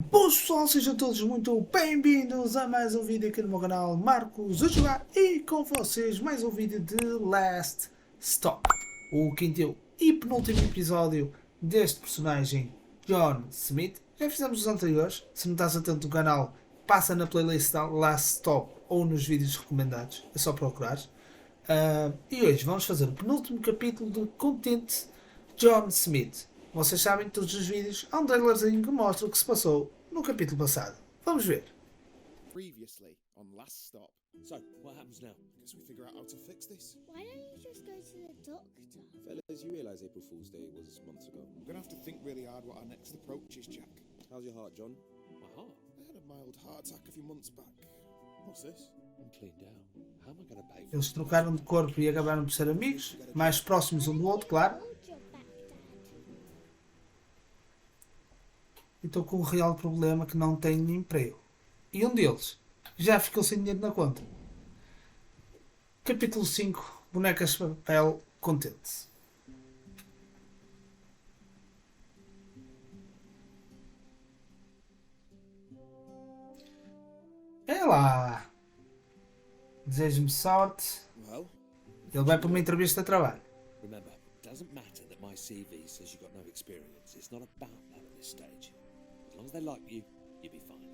Boas pessoal, sejam todos muito bem-vindos a mais um vídeo aqui no meu canal Marcos a jogar e com vocês mais um vídeo de Last Stop, o quinto e penúltimo episódio deste personagem John Smith. Já fizemos os anteriores, se não estás atento no canal passa na playlist da Last Stop ou nos vídeos recomendados, é só procurar. E hoje vamos fazer o penúltimo capítulo de Contente John Smith. Vocês sabem que todos os vídeos há um trailerzinho que mostra o que se passou no capítulo passado. Vamos ver. Previously on Last Stop. So, what happens now? Guess we figure out how to fix this. Why don't you just go to the doctor? Fellas, you realise April Fool's Day was months ago. We're gonna have to think really hard what our next approach is, Jack. How's your heart, John? My heart? I had a mild heart attack a few months back. What's this? I'm cleaned out. How am I going to pay for Eles trocaram de corpo e acabaram por ser amigos, mais próximos um do outro, claro. Hold your back, Dad. E estou com um real problema que não tenho emprego. E um deles já ficou sem dinheiro na conta. Capítulo 5, bonecas de papel contente. É lá. Desejo-me sorte. Well, Ele vai para uma entrevista de trabalho. remember, it doesn't matter that my CV says you've got no experience. It's not about that at this stage. As long as they like you, you'll be fine.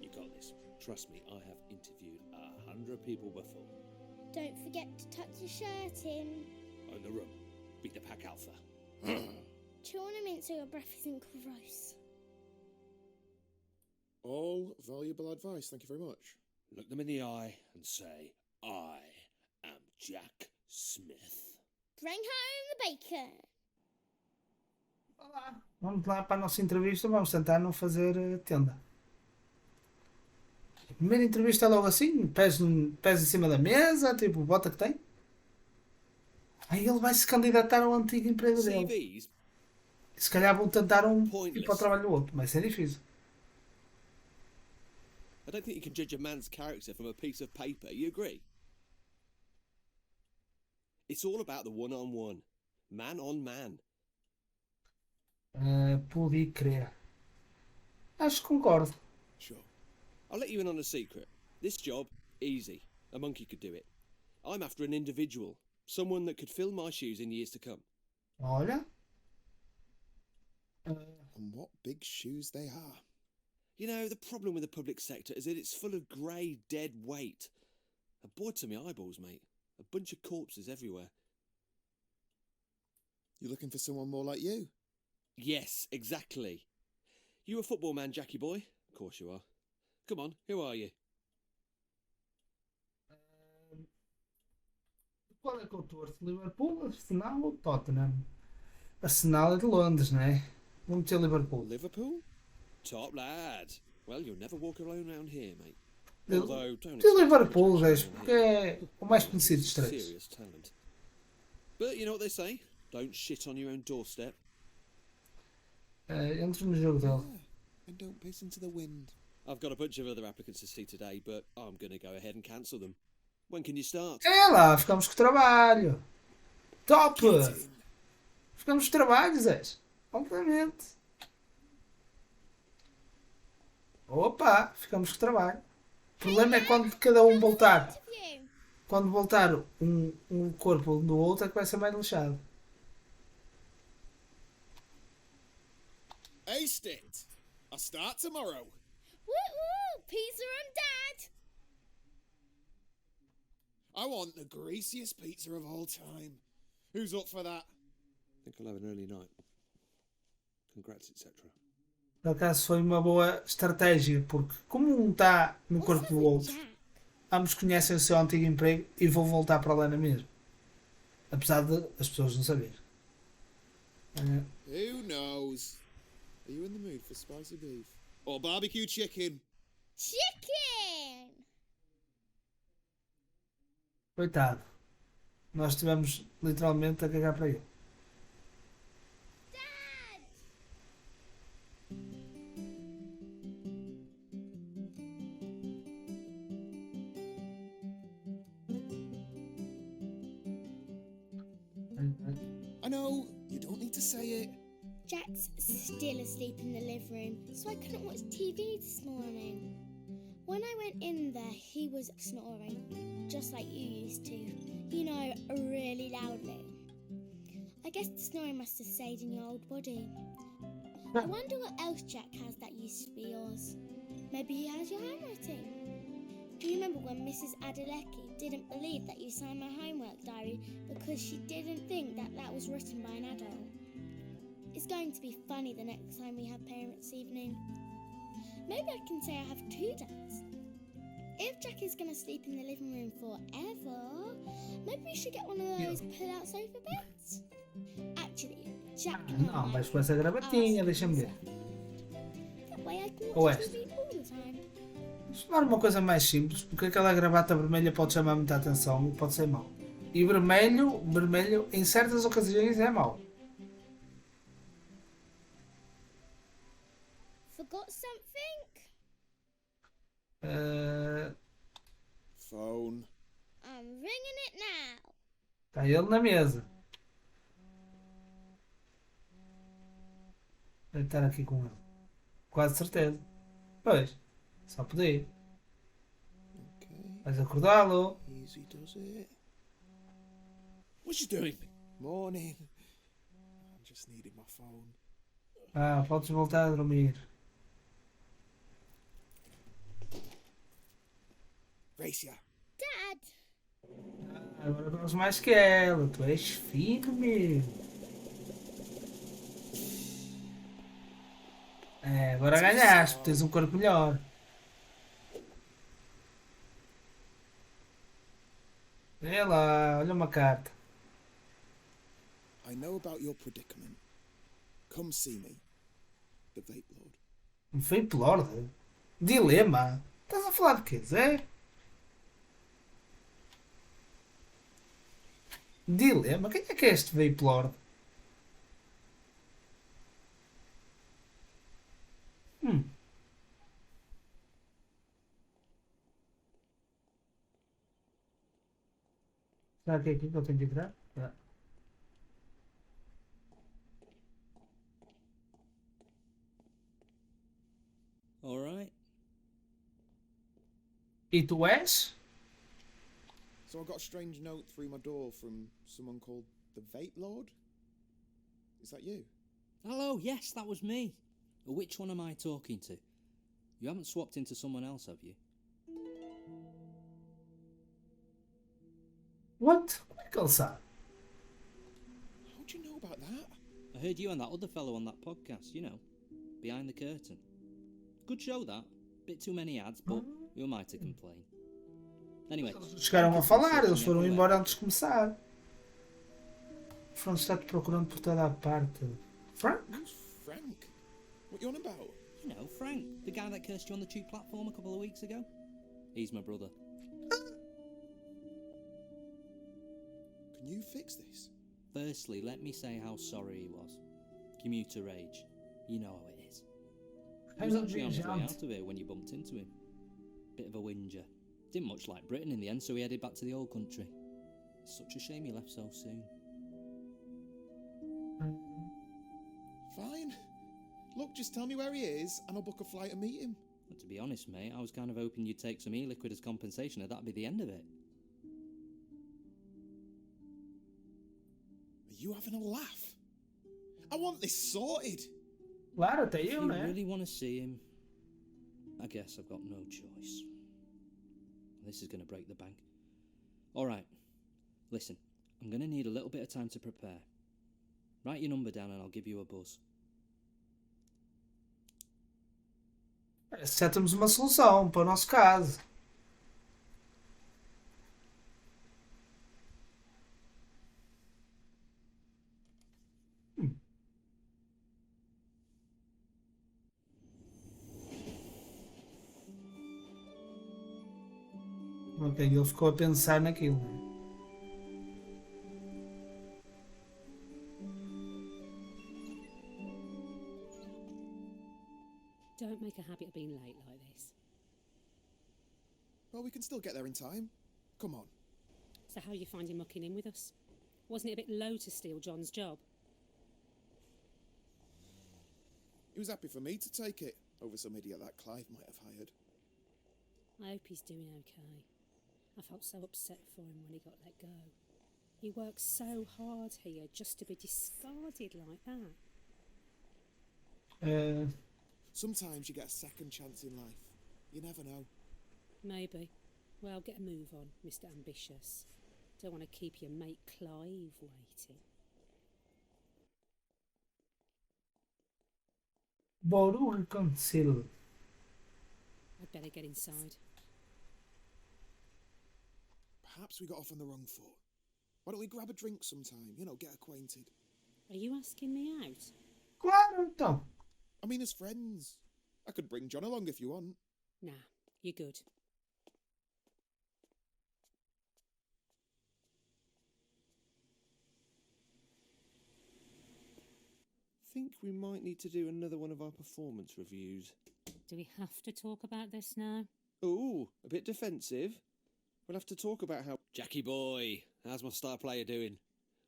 You got this. Trust me, I have interviewed 100 people before. Don't forget to tuck your shirt in. In the room. Beat the pack alpha. Chew on a mint so your breath isn't gross. All valuable advice, thank you very much. Look them in the eye and say, I am Jack Smith. Bring home the bacon. Olá. Vamos lá para a nossa entrevista. Vamos tentar não fazer tenda. A primeira entrevista é logo assim, pés em cima da mesa, tipo, bota que tem. Aí ele vai se candidatar ao antigo emprego dele. CVs? E se calhar vão tentar ir para o trabalho do outro, vai ser difícil. I don't think you can judge a man's character from a piece of paper. You agree? It's all about the one-on-one. Man on man. Pude crer. Acho que concordo. Sure. I'll let you in on a secret. This job, easy. A monkey could do it. I'm after an individual. Someone that could fill my shoes in years to come. Olha. And what big shoes they are. You know, the problem with the public sector is that it's full of grey, dead weight. A bored to my eyeballs, mate. A bunch of corpses everywhere. You're looking for someone more like you? Yes, exactly. You a football man, Jackie boy? Of course you are. Come on, who are you? Qual é que eu torço? Liverpool, Arsenal ou Tottenham? Arsenal é de Londres, não é? Vou meter Liverpool. Liverpool? Top lad. Well, you'll never walk alone round here, mate. De Although, don't Liverpool, vejo, porque é o mais conhecido dos três. serious talent. But you know what they say? Don't shit on your own doorstep. Entro no jogo dele. Yeah. And don't piss into the wind. I've got a bunch of other applicants to see today, but I'm going to go ahead and cancel them. When can you start? É lá, ficamos com o trabalho. Top! Get in. Ficamos com trabalho, Zé. Obviamente. Opa, ficamos com trabalho. O problema é quando cada um voltar. Interview. Quando voltar um corpo no outro é que vai ser mais lixado. Aced it. I start tomorrow. Woo woo! Pizza and Dad. I want the greasiest pizza of all time. Who's up for that? I think I'll have an early night. Congrats, etc. Por acaso foi uma boa estratégia, porque como um está no corpo do outro, Jack. ambos conhecem o seu antigo emprego e vão voltar para lá na mesma. Apesar de as pessoas não saberem. Who knows? Are you in the mood for spicy beef? Or barbecue chicken? Chicken. Coitado. Nós estivemos literalmente a cagar para ele. Dad. I know, you don't need to say it. Jack's still asleep in the living room, so I couldn't watch TV this morning. When I went in there, he was snoring, just like you used to. You know, really loudly. I guess the snoring must have stayed in your old body. I wonder what else Jack has that used to be yours. Maybe he has your handwriting. Do you remember when Mrs. Adelecki didn't believe that you signed my homework diary because she didn't think that that was written by an adult? It's going to be funny the next time we have parents' evening. Maybe I can say I have 2 dads. If Jack is going to sleep in the living room forever, maybe we should get one of those pull-out sofa beds. Actually, Jack and Não, I vais com essa gravatinha, deixa-me ver. That way I can Ou watch esta. TV all the time. Somar uma coisa mais simples, porque aquela gravata vermelha pode chamar muita atenção e pode ser mau. E vermelho em certas ocasiões é mau. Forgot something? Phone. I'm ringing it now. Está ele na mesa. Deve estar aqui com ele. Quase certeza. Pois, só podia. Okay. Vais acordá-lo. Easy does it. What you doing? Morning. I just needed my phone. Ah, podes voltar a dormir. Gracia. Dad! Agora vamos mais que ela. Tu és fino mesmo. É, agora ganhaste, porque tens um corpo melhor. Vê lá, olha uma carta. I know about your predicament. Come see me. The Vape Lord. Um Vape Lord? Dilema? Estás a falar de quê, Zé? Dilema? Quem é que é este Vape Lord? Será que é aqui que eu tenho que entrar? Ah. Alright. E tu és? So I got a strange note through my door from someone called the Vape Lord. Is that you? Hello, yes, that was me. Which one am I talking to? You haven't swapped into someone else, have you? What? Como é que ele sabe? How do you know about that? I heard you and that other fellow on that podcast, you know, Behind the Curtain. Good show, that. Bit too many ads, but who am I to complain? Anyway. Chegaram a falar, eles foram embora antes de começar. Frank está-te procurando por toda a parte. Frank? Who's Frank? What you on about? You know, Frank, the guy that cursed you on the tube platform a couple of weeks ago. He's my brother. Can you fix this? Firstly, let me say how sorry he was. Commuter rage. You know how it is. He was actually on his way out of here when you bumped into him. Bit of a whinger. Didn't much like Britain in the end, so he headed back to the old country. It's such a shame he left so soon. Fine. Look, just tell me where he is and I'll book a flight and meet him. But to be honest, mate, I was kind of hoping you'd take some e-liquid as compensation and that'd be the end of it. Are you having a laugh? I want this sorted. Claro, até If eu, you né? really want to see him, I guess I've got no choice. This is going to break the bank. Alright, listen, I'm going to need a little bit of time to prepare. Write your number down and I'll give you a buzz. Já temos uma solução para o nosso caso. Ok, ele ficou a pensar naquilo. Don't make a habit of being late like this. Well, we can still get there in time. Come on. So how are you finding mucking in with us? Wasn't it a bit low to steal John's job? He was happy for me to take it over some idiot that Clive might have hired. I hope he's doing okay. I felt so upset for him when he got let go. He worked so hard here just to be discarded like that. Sometimes you get a second chance in life. You never know. Maybe. Well, get a move on, Mr. Ambitious. Don't want to keep your mate Clive waiting. Bora, o que aconteceu? I'd better get inside. Perhaps we got off on the wrong foot. Why don't we grab a drink sometime? You know, get acquainted. Are you asking me out? Claro, então. I mean, as friends. I could bring John along if you want. Nah, you're good. Think we might need to do another one of our performance reviews. Do we have to talk about this now? Ooh, a bit defensive. We'll have to talk about how... Jackie boy, how's my star player doing?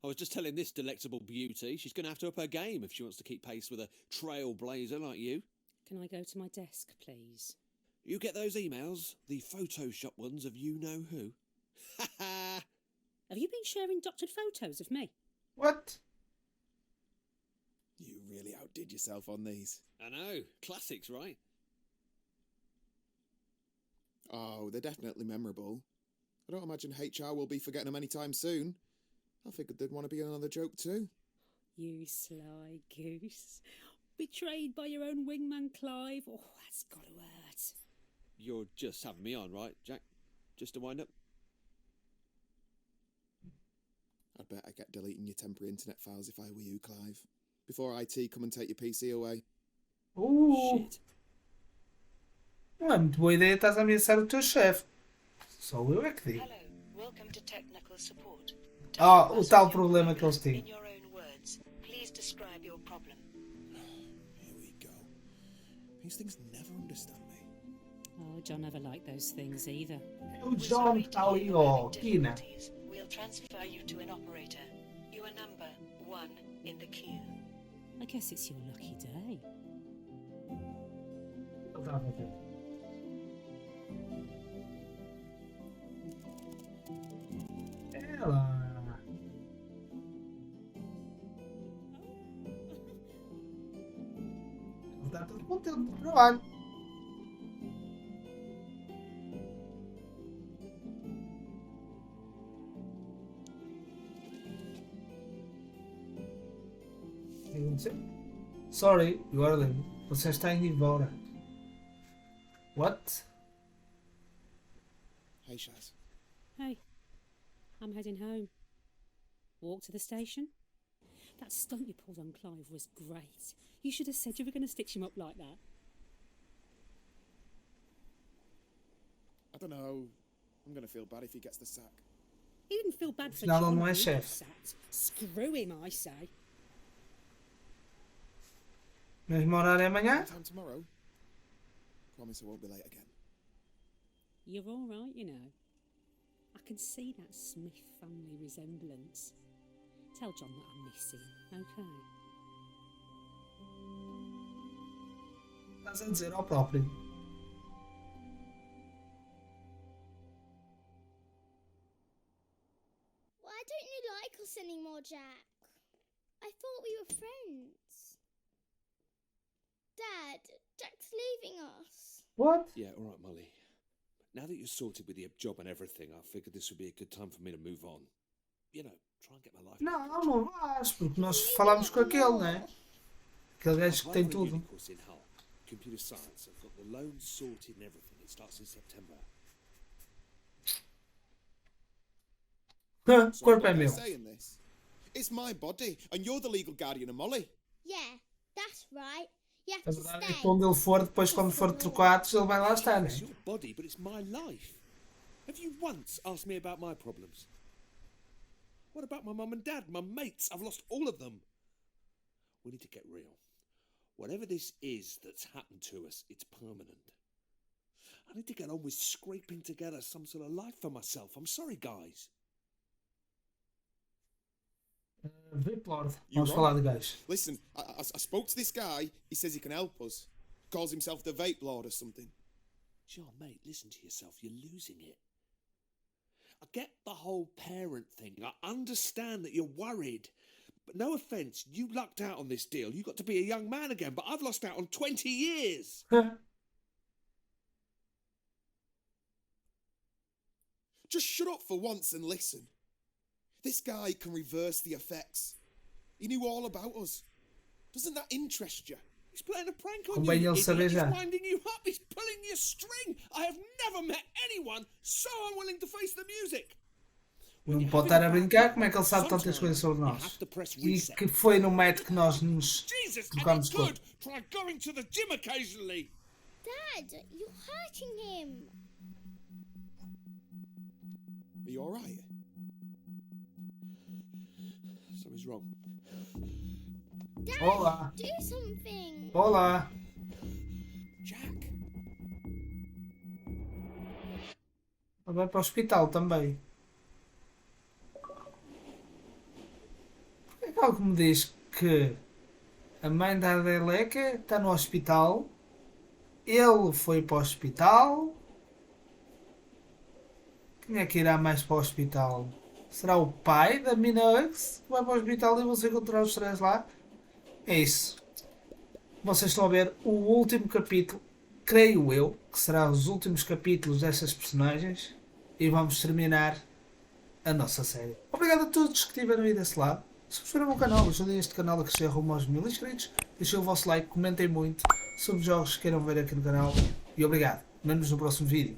I was just telling this delectable beauty she's going to have to up her game if she wants to keep pace with a trailblazer like you. Can I go to my desk, please? You get those emails? The Photoshop ones of you-know-who? Ha ha! Have you been sharing doctored photos of me? What? You really outdid yourself on these. I know. Classics, right? Oh, they're definitely memorable. I don't imagine HR will be forgetting them anytime soon. I figured they'd want to be another joke too. You sly goose. Betrayed by your own wingman Clive. Oh, that's got to hurt. You're just having me on, right, Jack? Just to wind up? I'd bet I'd get deleting your temporary internet files if I were you, Clive. Before IT come and take your PC away. Shit. Não é muito boa ideia, estás a ameaçar o teu chefe. Só eu é que digo. Hello, welcome to technical support. O tal problema que eles têm. In your own words, please describe your problem. Here we go. These things never understand me. Oh, John never liked those things either. O John está ali, ó, Kina. We'll transfer you to an operator. You are number 1 in the queue. I guess it's your lucky day. Ele está a fazer. Ela. Ele está todo contente do trabalho. Sorry, Gordon, você está indo embora. What? Hey, Shaz. Hey, I'm heading home. Walk to the station? That stunt you pulled on Clive was great. You should have said you were going to stitch him up like that. I don't know. I'm going to feel bad if he gets the sack. He didn't feel bad for Afinal, John ele não é when he got chefe. sacked. Screw him, I say. Mesmo horário amanhã? Time tomorrow. Promise I won't be late again. You're all right, you know. I can see that Smith family resemblance. Tell John that I miss him, okay? Estás a dizer ao próprio. Why don't you like us anymore, Jack? I thought we were friends. Dad, Jack's leaving us. What? Yeah, all right, Molly. Now that you're sorted with the job and everything, I figured this would be a good time for me to move on. You know, try and get my life back. Não, não vais, porque nós falámos com aquele, não é? Aquele gajo que tem Apply for a tudo. uni course in Hull, computer science. I've got the loan sorted and everything. It starts in September. O So corpo é I'm meu. saying this. It's my body, and you're the legal guardian of Molly. Yeah, that's right. You have A to verdade é stay. que onde ele for, depois quando for trocados, ele vai lá estar, não It's é? your body, but it's my life. Have you once asked me about my problems? What about my mum and dad, my mates? I've lost all of them. We need to get real. Whatever this is that's happened to us, it's permanent. I need to get on with scraping together some sort of life for myself. I'm sorry, guys. Vape Lord. You're Vamos wrong. falar de gajos. Listen, I spoke to this guy. He says he can help us. Calls himself the Vape Lord or something. John, mate, listen to yourself. You're losing it. I get the whole parent thing. I understand that you're worried. But no offence, you lucked out on this deal. You got to be a young man again, but I've lost out on 20 years. Just shut up for once and listen. This guy can reverse the effects. He knew all about us. Doesn't that interest you? He's playing a prank on Convém you. ele Idiot. saber He's já. winding you up. He's pulling your string. I have never met anyone so unwilling to face the music. Não pode estar a brincar, como é que ele sabe tantas coisas sobre nós? E que foi no método que nós nos Jesus, colocámos and com. good. Try going to the gym occasionally. Dad, you're hurting him. Are you alright? Something's wrong. Dad, Olá. do something. Olá. Jack. Ele vai para o hospital também. Porque é que algo me diz que a mãe da Adeleca está no hospital, ele foi para o hospital. Quem é que irá mais para o hospital? Será o pai da Mina Hugs que vai para o hospital e vão se encontrar os três lá? É isso. Vocês estão a ver o último capítulo, creio eu, que será os últimos capítulos dessas personagens e vamos terminar a nossa série. Obrigado a todos que estiveram aí desse lado. Subscrevam o meu canal, ajudem este canal a crescer rumo aos 1000 inscritos. Deixem o vosso like, comentem muito sobre jogos que queiram ver aqui no canal e obrigado. Vemo-nos no próximo vídeo.